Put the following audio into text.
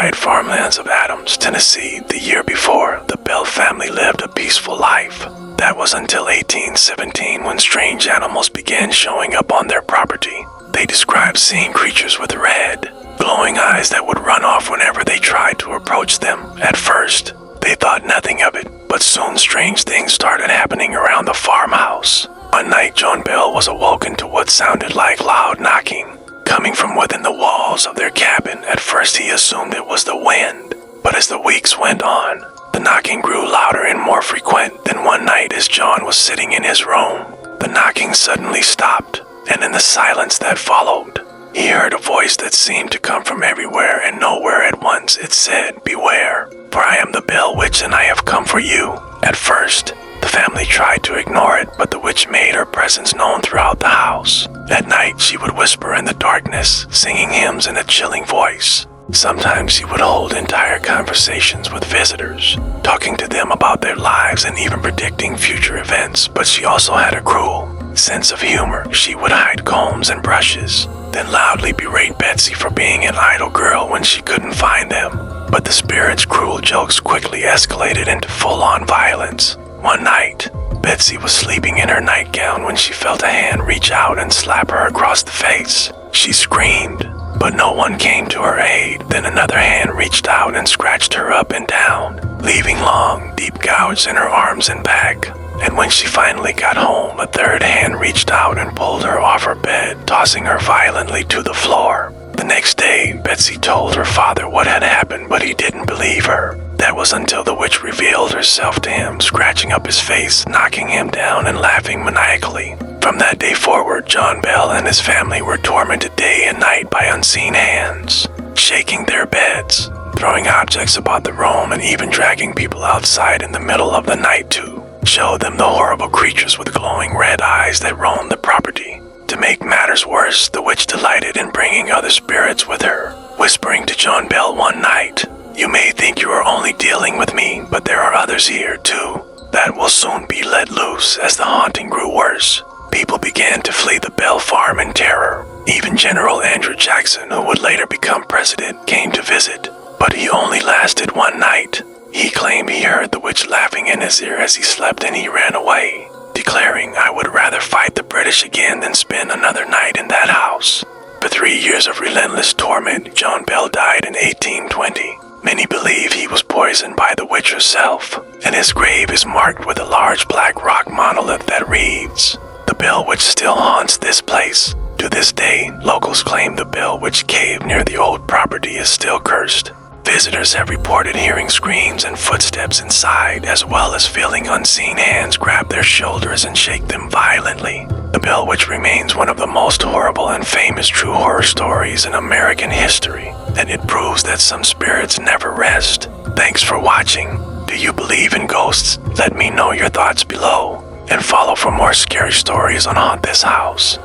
quiet farmlands of Adams, Tennessee, the year before, the Bell family lived a peaceful life. That was until 1817 when strange animals began showing up on their property. They described seeing creatures with red, glowing eyes that would run off whenever they tried to approach them. At first, they thought nothing of it, but soon strange things started happening around the farmhouse. One night, John Bell was awoken to what sounded like loud knocking, coming from within the walls of their cabin. At first, he assumed it was the wind, but as the weeks went on, the knocking grew louder and more frequent. Then one night, as John was sitting in his room, the knocking suddenly stopped, and in the silence that followed, he heard a voice that seemed to come from everywhere and nowhere at once. It said, "Beware, for I am the Bell Witch and I have come for you." At first, the family tried to ignore it, but the witch made her presence known throughout the house. At night, she would whisper in the darkness, singing hymns in a chilling voice. Sometimes she would hold entire conversations with visitors, talking to them about their lives and even predicting future events. But she also had a cruel sense of humor. She would hide combs and brushes, then loudly berate Betsy for being an idle girl when she couldn't find them. But the spirit's cruel jokes quickly escalated into full-on violence. One night, Betsy was sleeping in her nightgown when she felt a hand reach out and slap her across the face. She screamed, but no one came to her aid. Then another hand reached out and scratched her up and down, leaving long, deep gouges in her arms and back. And when she finally got home, a third hand reached out and pulled her off her bed, tossing her violently to the floor. The next day, Betsy told her father what had happened, but he didn't believe her. That was until the witch revealed herself to him, scratching up his face, knocking him down, and laughing maniacally. From that day forward, John Bell and his family were tormented day and night by unseen hands, shaking their beds, throwing objects about the room, and even dragging people outside in the middle of the night to show them the horrible creatures with glowing red eyes that roamed the property. To make matters worse, the witch delighted in bringing other spirits with her, whispering to John Bell one night, "You may think you are only dealing with me, but there are others here too that will soon be let loose." As the haunting grew worse, people began to flee the Bell farm in terror. Even General Andrew Jackson, who would later become president, came to visit, but he only lasted one night. He claimed he heard the witch laughing in his ear as he slept, and he ran away, declaring, "I would rather fight the British again than spend another night in that house." For 3 years of relentless torment, John Bell died in 1820. Many believe he was poisoned by the witch herself, and his grave is marked with a large black rock monolith that reads, "The Bell Witch still haunts this place." To this day, locals claim the Bell Witch cave near the old property is still cursed. Visitors have reported hearing screams and footsteps inside, as well as feeling unseen hands grab their shoulders and shake them violently. The Bell Witch remains one of the most horrible and famous true horror stories in American history, and it proves that some spirits never rest. Thanks for watching. Do you believe in ghosts? Let me know your thoughts below, and follow for more scary stories on Haunt This House.